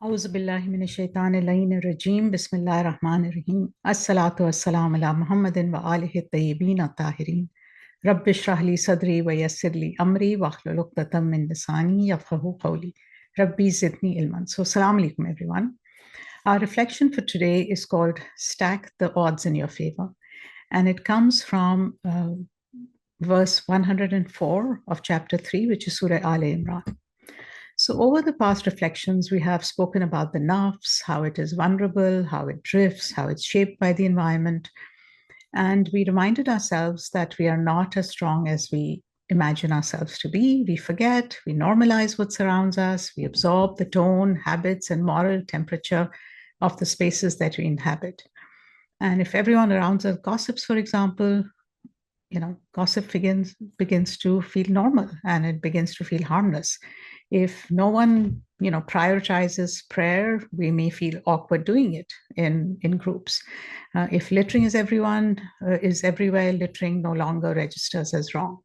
أعوذ بالله من الشيطان اللعين الرجيم بسم الله الرحمن الرحيم الصلاة والسلام على محمد وآله الطيبين الطاهرين رب اشرح لي صدري ويسر لي أمري واحلل عقدة من لساني يفقهوا قولي ربي زدني علما. So, Assalamu alaikum everyone. Our reflection for today is called Stack the Odds in Your Favor, and it comes from verse 104 of chapter 3, which is Surah Āl. So, over the past reflections, we have spoken about the nafs, how it is vulnerable, how it drifts, how it's shaped by the environment. And we reminded ourselves that we are not as strong as we imagine ourselves to be. We forget, we normalize what surrounds us, we absorb the tone, habits, and moral temperature of the spaces that we inhabit. And if everyone around us gossips, for example, gossip begins to feel normal and it begins to feel harmless. If no one, prioritizes prayer, we may feel awkward doing it in groups. If littering is everywhere, littering no longer registers as wrong.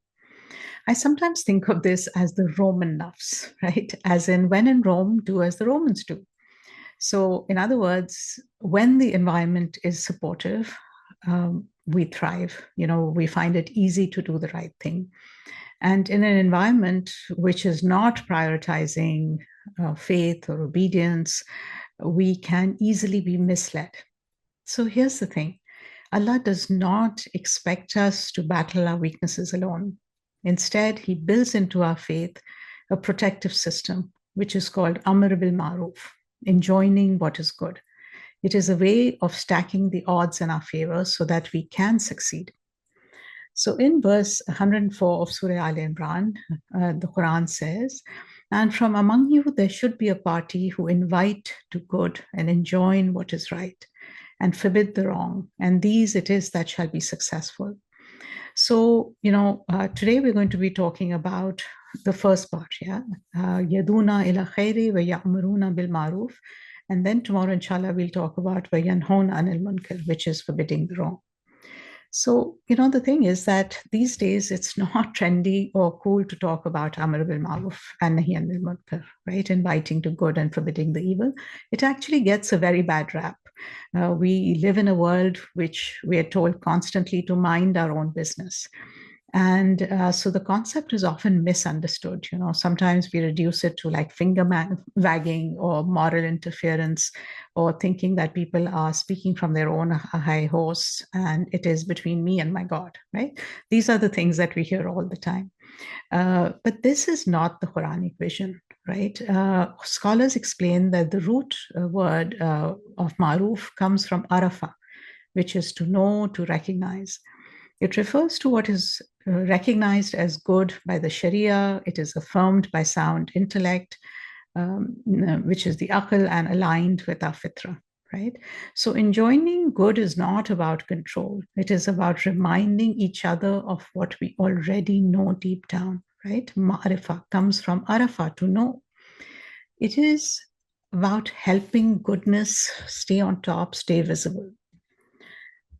I sometimes think of this as the Roman nafs, right? As in, when in Rome, do as the Romans do. So, in other words, when the environment is supportive, we thrive. We find it easy to do the right thing. And in an environment which is not prioritizing faith or obedience, we can easily be misled. So here's the thing. Allah does not expect us to battle our weaknesses alone. Instead, He builds into our faith a protective system, which is called Amr bil Maʿrūf, enjoining what is good. It is a way of stacking the odds in our favor so that we can succeed. So in verse 104 of Surah Āl, the Qur'an says, "And from among you there should be a party who invite to good and enjoin what is right and forbid the wrong. And these it is that shall be successful." So, today we're going to be talking about the first part, Yaduna ila khayri wa ya'muruna bil ma'ruf. And then tomorrow, inshallah, we'll talk about wa yanhawna anil munkar, which is forbidding the wrong. So, the thing is that these days it's not trendy or cool to talk about Amr bil Maʿrūf and Nahy anil munkar, right? Inviting to good and forbidding the evil. It actually gets a very bad rap. We live in a world which we are told constantly to mind our own business. And so the concept is often misunderstood. Sometimes we reduce it to like finger wagging or moral interference, or thinking that people are speaking from their own high horse and it is between me and my God, right? These are the things that we hear all the time. But this is not the Quranic vision, right? Scholars explain that the root word of Maʿrūf comes from ʿarafa, which is to know, to recognize. It refers to what is recognized as good by the Sharia. It is affirmed by sound intellect, which is the aql, and aligned with our fitrah, right? So enjoining good is not about control. It is about reminding each other of what we already know deep down, right? Maʿrūf comes from ʿarafa, to know. It is about helping goodness stay on top, stay visible.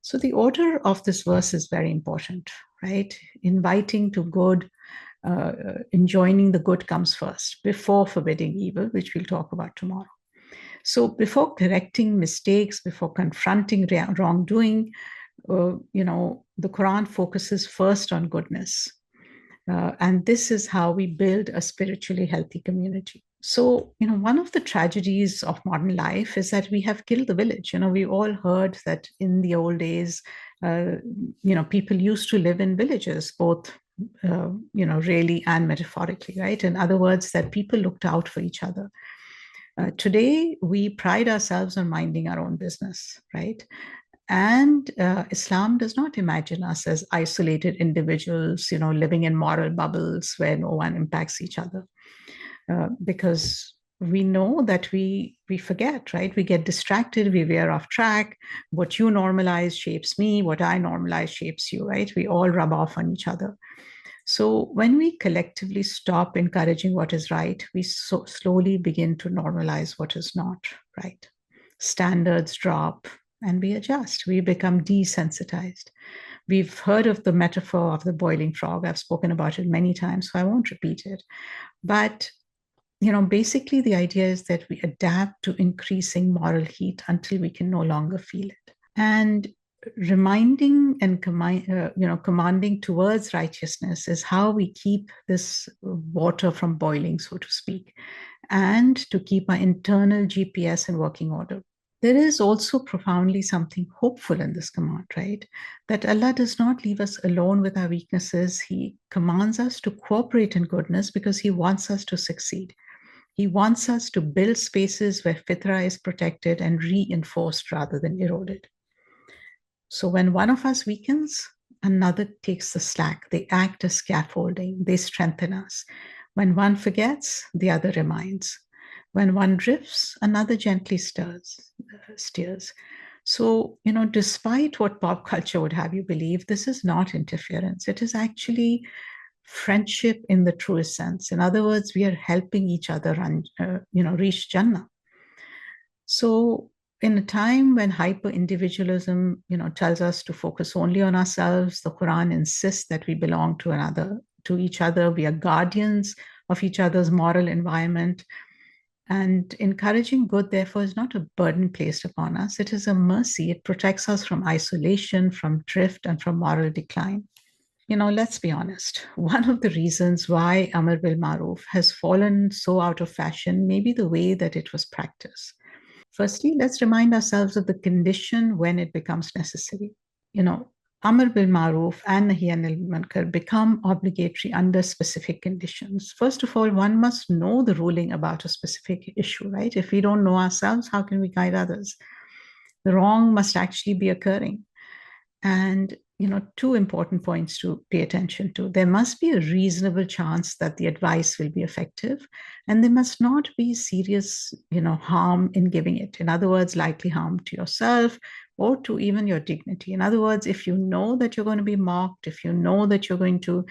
So the order of this verse is very important, right? Inviting to good, enjoining the good comes first before forbidding evil, which we'll talk about tomorrow. So before correcting mistakes, before confronting wrongdoing, the Quran focuses first on goodness. And this is how we build a spiritually healthy community. So, one of the tragedies of modern life is that we have killed the village. We all heard that in the old days, people used to live in villages, both, really and metaphorically, right? In other words, that people looked out for each other. Today, we pride ourselves on minding our own business, right? And Islam does not imagine us as isolated individuals, living in moral bubbles where no one impacts each other. Because we know that we forget, right? We get distracted, we veer off track. What you normalize shapes me, what I normalize shapes you, right? We all rub off on each other. So when we collectively stop encouraging what is right, we slowly begin to normalize what is not right. Standards drop and we adjust. We become desensitized. We've heard of the metaphor of the boiling frog. I've spoken about it many times, so I won't repeat it. But basically the idea is that we adapt to increasing moral heat until we can no longer feel it. And reminding and commanding towards righteousness is how we keep this water from boiling, so to speak, and to keep our internal GPS in working order. There is also profoundly something hopeful in this command, right? That Allah does not leave us alone with our weaknesses. He commands us to cooperate in goodness because He wants us to succeed. He wants us to build spaces where fitrah is protected and reinforced rather than eroded. So when one of us weakens, another takes the slack. They act as scaffolding, they strengthen us. When one forgets, the other reminds. When one drifts, another gently steers. So, despite what pop culture would have you believe, this is not interference. It is actually friendship in the truest sense. In other words, we are helping each other reach Jannah. So in a time when hyper individualism, tells us to focus only on ourselves, the Quran insists that we belong to each other. We are guardians of each other's moral environment. And encouraging good, therefore, is not a burden placed upon us. It is a mercy. It protects us from isolation, from drift, and from moral decline. Let's be honest. One of the reasons why Amr bil Maṛūf has fallen so out of fashion may be the way that it was practiced. Firstly, let's remind ourselves of the condition when it becomes necessary. Amr bil Maṛūf and Nahy anil Munkar become obligatory under specific conditions. First of all, one must know the ruling about a specific issue, right? If we don't know ourselves, how can we guide others? The wrong must actually be occurring. And two important points to pay attention to. There must be a reasonable chance that the advice will be effective, and there must not be serious, harm in giving it. In other words, likely harm to yourself or to even your dignity. In other words, if you know that you're going to be mocked, if you know that you're going to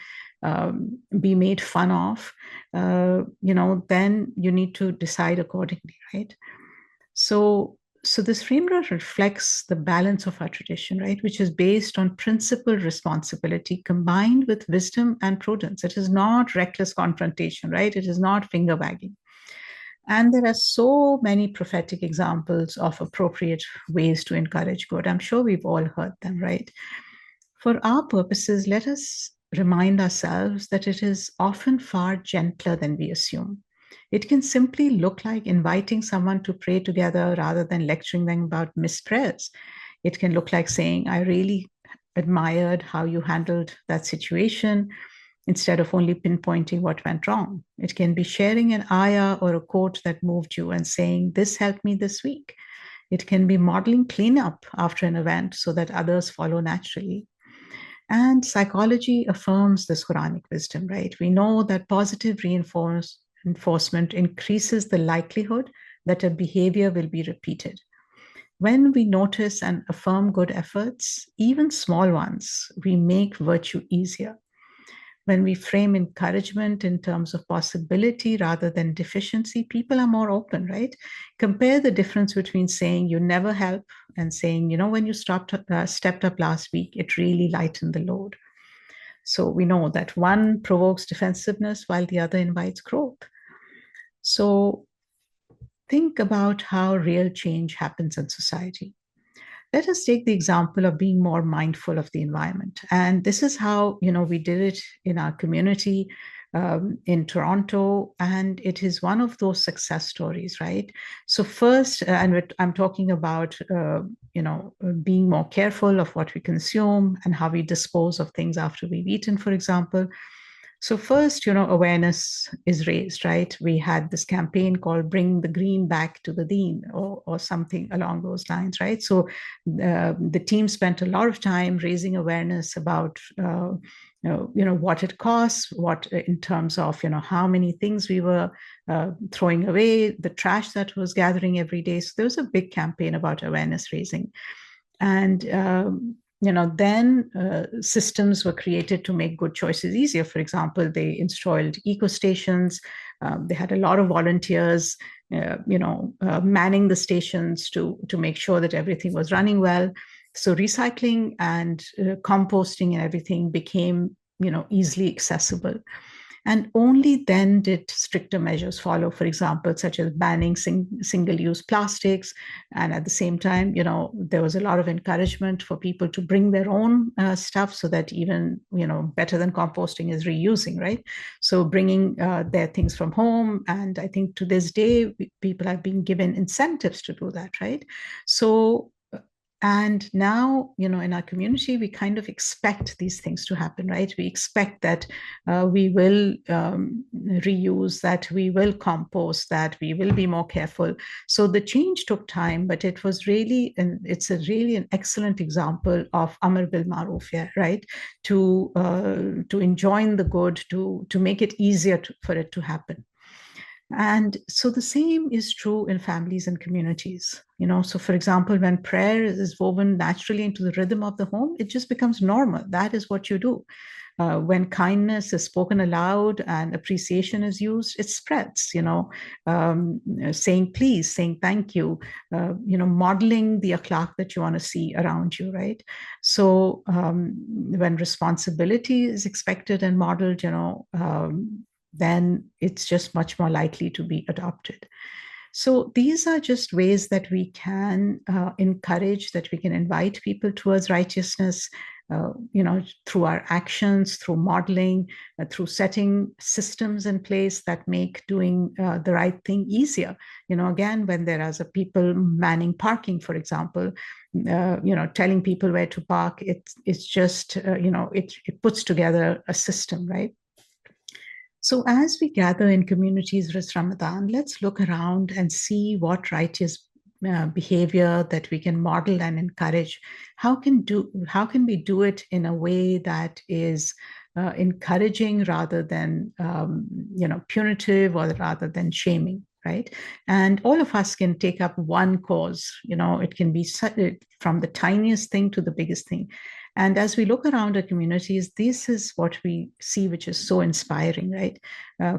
be made fun of, then you need to decide accordingly, right? So this framework reflects the balance of our tradition, right, which is based on principled responsibility combined with wisdom and prudence. It is not reckless confrontation, right? It is not finger wagging. And there are so many prophetic examples of appropriate ways to encourage good. I'm sure we've all heard them, right? For our purposes, let us remind ourselves that it is often far gentler than we assume. It can simply look like inviting someone to pray together rather than lecturing them about missed prayers. It can look like saying, I really admired how you handled that situation, instead of only pinpointing what went wrong. It can be sharing an ayah or a quote that moved you and saying, this helped me this week. It can be modeling cleanup after an event so that others follow naturally. And psychology affirms this Quranic wisdom, right? We know that positive reinforcement increases the likelihood that a behavior will be repeated. When we notice and affirm good efforts, even small ones, we make virtue easier. When we frame encouragement in terms of possibility rather than deficiency, people are more open, right? Compare the difference between saying you never help and saying, when you stepped up last week, it really lightened the load. So we know that one provokes defensiveness while the other invites growth. So think about how real change happens in society. Let us take the example of being more mindful of the environment. And this is how, we did it in our community in Toronto. And it is one of those success stories, right? So first, and I'm talking about, being more careful of what we consume and how we dispose of things after we've eaten, for example. So first, awareness is raised, right? We had this campaign called Bring the Green Back to the Deen or something along those lines, right? So the team spent a lot of time raising awareness about, what it costs, what in terms of, how many things we were throwing away, the trash that was gathering every day. So there was a big campaign about awareness raising. And then systems were created to make good choices easier. For example, they installed eco stations. They had a lot of volunteers, manning the stations to make sure that everything was running well. So recycling and composting and everything became, easily accessible. And only then did stricter measures follow, for example, such as banning single-use plastics. And at the same time, there was a lot of encouragement for people to bring their own stuff, so that even, better than composting is reusing, right? So bringing their things from home. And I think to this day, people have been given incentives to do that, right? So, and now, in our community, we kind of expect these things to happen, right? We expect that we will reuse, that we will compost, that we will be more careful. So the change took time, but it was really, and it's really an excellent example of Amr bil Maṛūf, yeah, right? To enjoin the good, to make it easier for it to happen. And so the same is true in families and communities. So for example, when prayer is woven naturally into the rhythm of the home, it just becomes normal. That is what you do. When kindness is spoken aloud and appreciation is used, it spreads. Saying please, saying thank you, modeling the akhlaq that you want to see around you, right? So when responsibility is expected and modeled, then it's just much more likely to be adopted. So these are just ways that we can encourage, that we can invite people towards righteousness, through our actions, through modeling, through setting systems in place that make doing the right thing easier. Again, when there are people manning parking, for example, telling people where to park, it's just, it puts together a system, right? So as we gather in communities this Ramadan, let's look around and see what righteous behavior that we can model and encourage. How can we do it in a way that is encouraging rather than punitive, or rather than shaming, right? And all of us can take up one cause. It can be from the tiniest thing to the biggest thing. And as we look around our communities, this is what we see, which is so inspiring, right?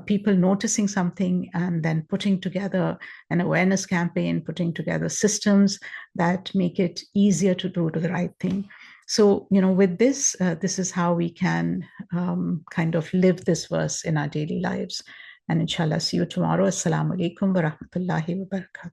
People noticing something and then putting together an awareness campaign, putting together systems that make it easier to do the right thing. So, with this, this is how we can kind of live this verse in our daily lives. And inshallah, see you tomorrow. Assalamu alaikum wa rahmatullahi wa barakatuh.